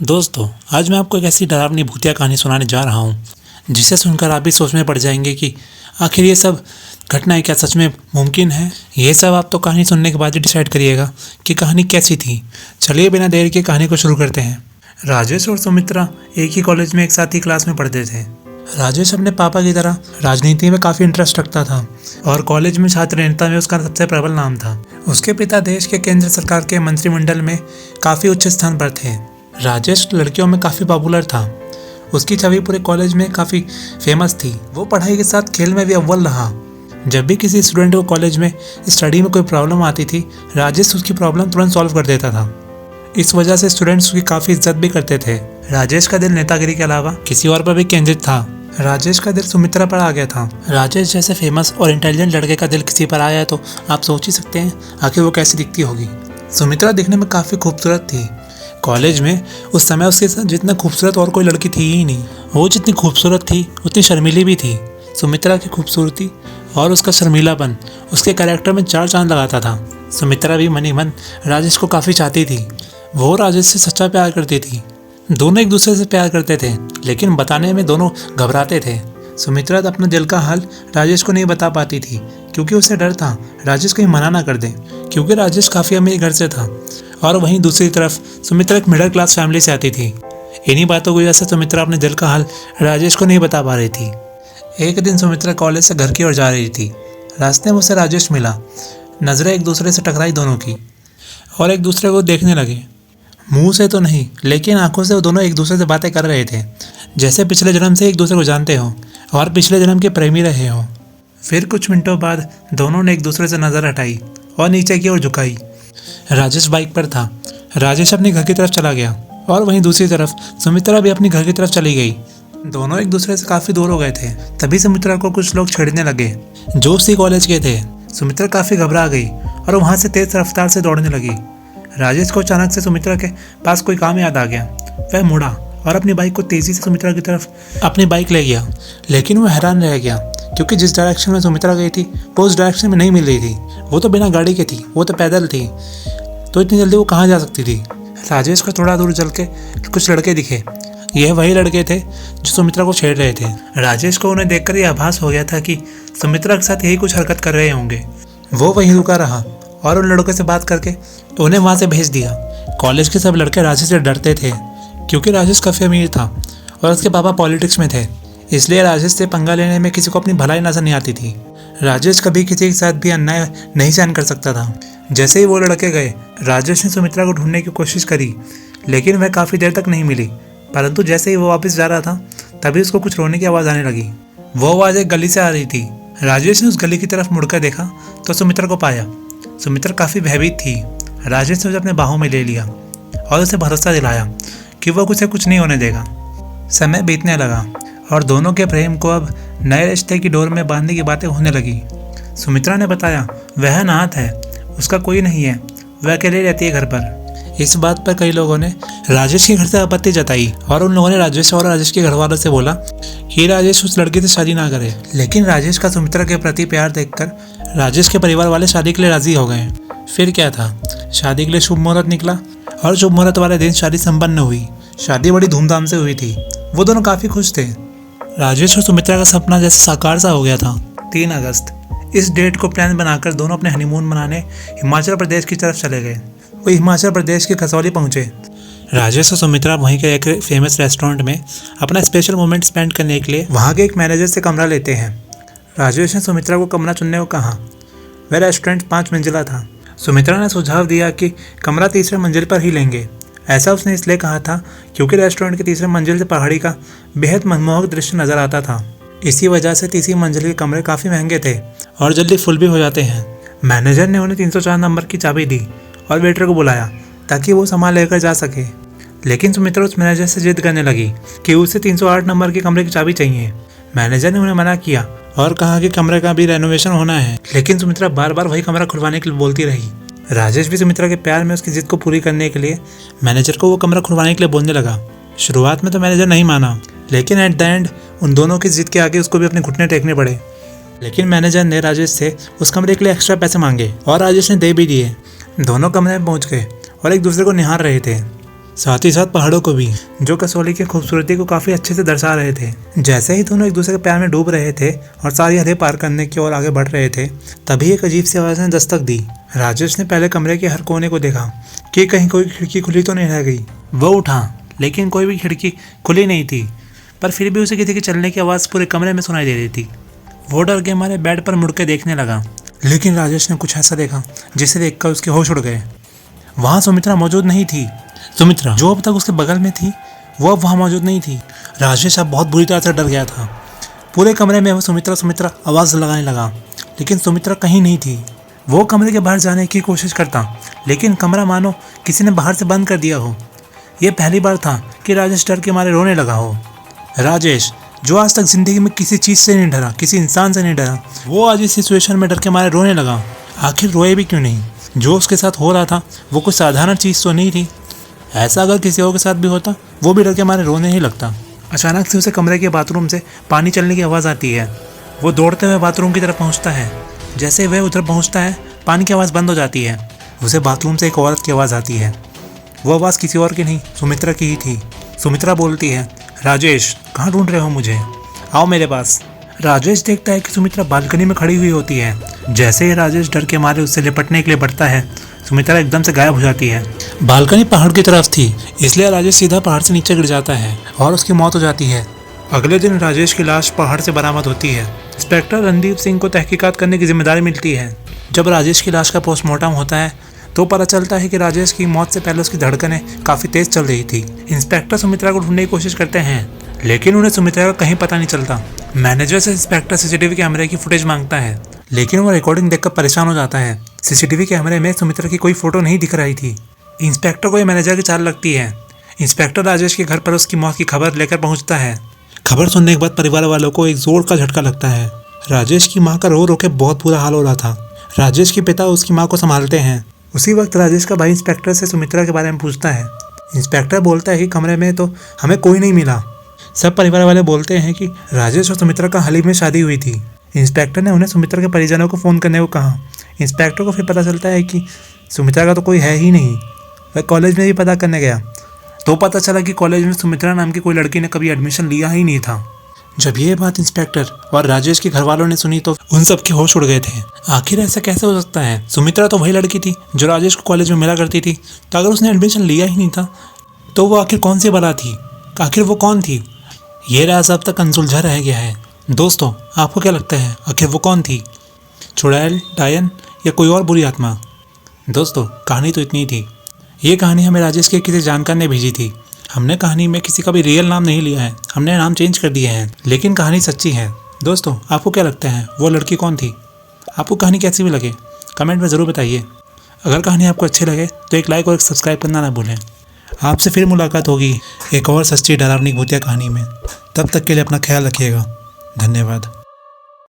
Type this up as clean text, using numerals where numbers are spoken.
दोस्तों, आज मैं आपको एक ऐसी डरावनी भूतिया कहानी सुनाने जा रहा हूँ जिसे सुनकर आप भी सोच में पड़ जाएंगे कि आखिर ये सब घटनाएं क्या सच में मुमकिन है। ये सब आप तो कहानी सुनने के बाद ही डिसाइड करिएगा कि कहानी कैसी थी। चलिए बिना देर के कहानी को शुरू करते हैं। राजेश और सुमित्रा एक ही कॉलेज में एक साथ ही क्लास में पढ़ते थे। राजेश अपने पापा की तरह राजनीति में काफ़ी इंटरेस्ट रखता था और कॉलेज में छात्र नेता में उसका सबसे प्रबल नाम था। उसके पिता देश के केंद्र सरकार के मंत्रिमंडल में काफ़ी उच्च स्थान पर थे। राजेश लड़कियों में काफ़ी पॉपुलर था। उसकी छवि पूरे कॉलेज में काफ़ी फेमस थी। वो पढ़ाई के साथ खेल में भी अव्वल रहा। जब भी किसी स्टूडेंट को कॉलेज में स्टडी में कोई प्रॉब्लम आती थी, राजेश उसकी प्रॉब्लम तुरंत सॉल्व कर देता था। इस वजह से स्टूडेंट्स उसकी काफ़ी इज्जत भी करते थे। राजेश का दिल नेतागिरी के अलावा किसी और पर भी केंद्रित था। राजेश का दिल सुमित्रा पर आ गया था। राजेश जैसे फेमस और इंटेलिजेंट लड़के का दिल किसी पर आया है तो आप सोच ही सकते हैं आखिर वो कैसी दिखती होगी। सुमित्रा दिखने में काफ़ी खूबसूरत थी। कॉलेज में उस समय उसके साथ जितना खूबसूरत और कोई लड़की थी ही नहीं। वो जितनी खूबसूरत थी उतनी शर्मीली भी थी। सुमित्रा की खूबसूरती और उसका शर्मीलापन उसके कैरेक्टर में चार चांद लगाता था। सुमित्रा भी मनी मन राजेश को काफ़ी चाहती थी। वो राजेश से सच्चा प्यार करती थी। दोनों एक दूसरे से प्यार करते थे, लेकिन बताने में दोनों घबराते थे। सुमित्रा अपना दिल का हाल राजेश को नहीं बता पाती थी क्योंकि उसे डर था राजेश कहीं मना ना कर दे, क्योंकि राजेश काफ़ी अमीर घर से था और वहीं दूसरी तरफ सुमित्रा एक मिडिल क्लास फैमिली से आती थी। इन्हीं बातों की वजह से सुमित्रा अपने दिल का हाल राजेश को नहीं बता पा रही थी। एक दिन सुमित्रा कॉलेज से घर की ओर जा रही थी। रास्ते में उसे राजेश मिला। नज़रें एक दूसरे से टकराई दोनों की और एक दूसरे को देखने लगे। मुंह से तो नहीं, लेकिन आंखों से वो दोनों एक दूसरे से बातें कर रहे थे, जैसे पिछले जन्म से एक दूसरे को जानते हो और पिछले जन्म के प्रेमी रहे हो। फिर कुछ मिनटों बाद दोनों ने एक दूसरे से नज़र हटाई और नीचे की ओर झुकाई। राजेश बाइक पर था। राजेश अपने घर की तरफ चला गया और वहीं दूसरी तरफ सुमित्रा भी अपनी घर की तरफ चली गई। दोनों एक दूसरे से काफ़ी दूर हो गए थे। तभी सुमित्रा को कुछ लोग छेड़ने लगे जो उसी कॉलेज के थे। सुमित्रा काफ़ी घबरा गई और वहाँ से तेज रफ्तार से दौड़ने लगी। राजेश को अचानक से सुमित्रा के पास कोई काम याद आ गया। वह मुड़ा और अपनी बाइक को तेज़ी से सुमित्रा की तरफ अपनी बाइक ले गया, लेकिन वह हैरान रह गया क्योंकि जिस डायरेक्शन में सुमित्रा गई थी वो उस डायरेक्शन में नहीं मिल रही थी। वो तो बिना गाड़ी के थी, वो तो पैदल थी, तो इतनी जल्दी वो कहाँ जा सकती थी। राजेश को थोड़ा दूर चल के कुछ लड़के दिखे। यह वही लड़के थे जो सुमित्रा को छेड़ रहे थे। राजेश को उन्हें देखकर यह आभास हो गया था कि सुमित्रा के साथ यही कुछ हरकत कर रहे होंगे। वो वहीं रुका रहा और उन लड़कों से बात करके उन्हें वहाँ से भेज दिया। कॉलेज के सब लड़के राजेश से डरते थे क्योंकि राजेश काफ़ी अमीर था और उसके पापा पॉलिटिक्स में थे, इसलिए राजेश से पंगा लेने में किसी को अपनी भलाई नजर नहीं आती थी। राजेश कभी किसी के साथ भी अन्याय नहीं सहन कर सकता था। जैसे ही वो लड़के गए, राजेश ने सुमित्रा को ढूंढने की कोशिश करी, लेकिन वह काफ़ी देर तक नहीं मिली। परंतु जैसे ही वो वापस जा रहा था तभी उसको कुछ रोने की आवाज़ आने लगी। वो आवाज़ एक गली से आ रही थी। राजेश ने उस गली की तरफ मुड़कर देखा तो सुमित्रा को पाया। सुमित्रा काफ़ी भयभीत थी। राजेश ने उसे अपने बाहों में ले लिया और उसे भरोसा दिलाया कि वह उसे कुछ नहीं होने देगा। समय बीतने लगा और दोनों के प्रेम को अब नए रिश्ते की डोर में बांधने की बातें होने लगी। सुमित्रा ने बताया वह अनाथ है, उसका कोई नहीं है, वह अकेले रहती है घर पर। इस बात पर कई लोगों ने राजेश के घर से आपत्ति जताई और उन लोगों ने राजेश और राजेश के घर वालों से बोला कि राजेश उस लड़की से शादी ना करे। लेकिन राजेश का सुमित्रा के प्रति प्यार देखकर राजेश के परिवार वाले शादी के लिए राजी हो गए। फिर क्या था, शादी के लिए शुभ मुहूर्त निकला और शुभ मुहूर्त वाले दिन शादी संपन्न हुई। शादी बड़ी धूमधाम से हुई थी। वो दोनों काफ़ी खुश थे। राजेश और सुमित्रा का सपना जैसे साकार सा हो गया था। 3 अगस्त इस डेट को प्लान बनाकर दोनों अपने हनीमून मनाने हिमाचल प्रदेश की तरफ चले गए। वो हिमाचल प्रदेश के कसौली पहुंचे। राजेश और सुमित्रा वहीं के एक फेमस रेस्टोरेंट में अपना स्पेशल मोमेंट स्पेंड करने के लिए वहाँ के एक मैनेजर से कमरा लेते हैं। राजेश ने सुमित्रा को कमरा चुनने को कहा। वह रेस्टोरेंट 5 मंजिला था। सुमित्रा ने सुझाव दिया कि कमरा 3रे मंजिल पर ही लेंगे। ऐसा उसने इसलिए कहा था क्योंकि रेस्टोरेंट की 3रे मंजिल से पहाड़ी का बेहद मनमोहक दृश्य नजर आता था। इसी वजह से 3री मंजिल के कमरे काफ़ी महंगे थे और जल्दी फुल भी हो जाते हैं। मैनेजर ने उन्हें 304 नंबर की चाबी दी और वेटर को बुलाया ताकि वो सामान लेकर जा सके। लेकिन सुमित्रा उस मैनेजर से जिद करने लगी कि उसे 308 नंबर के कमरे की चाबी चाहिए। मैनेजर ने उन्हें मना किया और कहा कि कमरे का भी रेनोवेशन होना है, लेकिन सुमित्रा बार बार वही कमरा खुलवाने के लिए बोलती रही। राजेश भी सुमित्रा के प्यार में उसकी जिद को पूरी करने के लिए मैनेजर को वो कमरा खुलवाने के लिए बोलने लगा। शुरुआत में तो मैनेजर नहीं माना, लेकिन एट द एंड उन दोनों की जिद के आगे उसको भी अपने घुटने टेकने पड़े। लेकिन मैनेजर ने राजेश से उस कमरे के लिए एक्स्ट्रा पैसे मांगे और राजेश ने दे भी दिए। दोनों कमरे में पहुंच गए और एक दूसरे को निहार रहे थे। साथ ही साथ पहाड़ों को भी, जो कसौली की खूबसूरती को काफी अच्छे से दर्शा रहे थे। जैसे ही दोनों एक दूसरे के प्यार में डूब रहे थे और सारी हदें पार करने की ओर आगे बढ़ रहे थे, तभी एक अजीब सी आवाज ने दस्तक दी। राजेश ने पहले कमरे के हर कोने को देखा कि कहीं कोई खिड़की खुली तो नहीं रह गई। वो उठा, लेकिन कोई भी खिड़की खुली नहीं थी, पर फिर भी उसे किसी के चलने की आवाज़ पूरे कमरे में सुनाई दे रही थी। वो डर के हमारे बेड पर मुड़ के देखने लगा, लेकिन राजेश ने कुछ ऐसा देखा जिसे देखकर उसके होश उड़ गए। वहाँ सुमित्रा मौजूद नहीं थी। सुमित्रा जो अब तक उसके बगल में थी, वो अब वहाँ मौजूद नहीं थी। राजेश अब बहुत बुरी तरह से डर गया था। पूरे कमरे में वो सुमित्रा सुमित्रा आवाज़ लगाने लगा, लेकिन सुमित्रा कहीं नहीं थी। वो कमरे के बाहर जाने की कोशिश करता, लेकिन कमरा मानो किसी ने बाहर से बंद कर दिया हो। ये पहली बार था कि राजेश डर के मारे रोने लगा हो। राजेश जो आज तक जिंदगी में किसी चीज़ से नहीं डरा, किसी इंसान से नहीं डरा, वो आज इस सिचुएशन में डर के मारे रोने लगा। आखिर रोए भी क्यों नहीं? जो उसके साथ हो रहा था वो कोई साधारण चीज़ तो नहीं थी। ऐसा अगर किसी और के साथ भी होता, वो भी डर के मारे रोने ही लगता। अचानक से उसे कमरे के बाथरूम से पानी चलने की आवाज़ आती है। वो दौड़ते हुए बाथरूम की तरफ पहुंचता है। जैसे वह उधर पहुंचता है, पानी की आवाज़ बंद हो जाती है। उसे बाथरूम से एक औरत की आवाज़ आती है। वो आवाज़ किसी और की नहीं, सुमित्रा की ही थी। सुमित्रा बोलती है, राजेश कहाँ ढूंढ रहे हो मुझे, आओ मेरे पास। राजेश देखता है कि सुमित्रा बालकनी में खड़ी हुई होती है। जैसे ही राजेश डर के मारे उससे लिपटने के लिए बढ़ता है, सुमित्रा एकदम से गायब हो जाती है। बालकनी पहाड़ की तरफ थी, इसलिए राजेश सीधा पहाड़ से नीचे गिर जाता है और उसकी मौत हो जाती है। अगले दिन राजेश की लाश पहाड़ से बरामद होती है। इंस्पेक्टर रणदीप सिंह को तहकीकात करने की जिम्मेदारी मिलती है। जब राजेश की लाश का पोस्टमार्टम होता है तो पता चलता है कि राजेश की मौत से पहले उसकी धड़कनें काफ़ी तेज चल रही थी। इंस्पेक्टर सुमित्रा को ढूंढने की कोशिश करते हैं, लेकिन उन्हें सुमित्रा का कहीं पता नहीं चलता। मैनेजर से इंस्पेक्टर सीसीटीवी कैमरे की फुटेज मांगता है, लेकिन वो रिकॉर्डिंग देखकर परेशान हो जाता है। सीसीटीवी कैमरे में सुमित्रा की कोई फोटो नहीं दिख रही थी। इंस्पेक्टर को ये मैनेजर की चाल लगती है। इंस्पेक्टर राजेश के घर पर उसकी मौत की खबर लेकर पहुंचता है। खबर सुनने के बाद परिवार वालों को एक जोर का झटका लगता है। राजेश की माँ का रो रो के बहुत बुरा हाल हो रहा था। राजेश के पिता उसकी माँ को संभालते हैं। उसी वक्त राजेश का भाई इंस्पेक्टर से सुमित्रा के बारे में पूछता है। इंस्पेक्टर बोलता है कि कमरे में तो हमें कोई नहीं मिला। सब परिवार वाले बोलते हैं कि राजेश और सुमित्रा का हाल ही में शादी हुई थी। इंस्पेक्टर ने उन्हें सुमित्रा के परिजनों को फ़ोन करने को कहा। इंस्पेक्टर को फिर पता चलता है कि सुमित्रा का तो कोई है ही नहीं। वह कॉलेज में भी पता करने गया तो पता चला कि कॉलेज में सुमित्रा नाम की कोई लड़की ने कभी एडमिशन लिया ही नहीं था। जब ये बात इंस्पेक्टर और राजेश के घर वालों ने सुनी तो उन सब के होश उड़ गए थे। आखिर ऐसा कैसे हो सकता है? सुमित्रा तो वही लड़की थी जो राजेश को कॉलेज में मिला करती थी, तो अगर उसने एडमिशन लिया ही नहीं था तो वो आखिर कौन सी बला थी? आखिर वो कौन थी? ये राज अब तक अनसुलझा रह गया है। दोस्तों, आपको क्या लगता है आखिर वो कौन थी? चुड़ैल, डायन या कोई और बुरी आत्मा? दोस्तों, कहानी तो इतनी ही थी। ये कहानी हमें राजेश के किसी जानकार ने भेजी थी। हमने कहानी में किसी का भी रियल नाम नहीं लिया है, हमने नाम चेंज कर दिए हैं, लेकिन कहानी सच्ची है। दोस्तों, आपको क्या लगता है वो लड़की कौन थी? आपको कहानी कैसी भी लगे कमेंट में ज़रूर बताइए। अगर कहानी आपको अच्छी लगे तो एक लाइक और एक सब्सक्राइब करना ना भूलें। आपसे फिर मुलाकात होगी एक और सच्ची डरावनी भूतिया कहानी में। तब तक के लिए अपना ख्याल रखिएगा। धन्यवाद।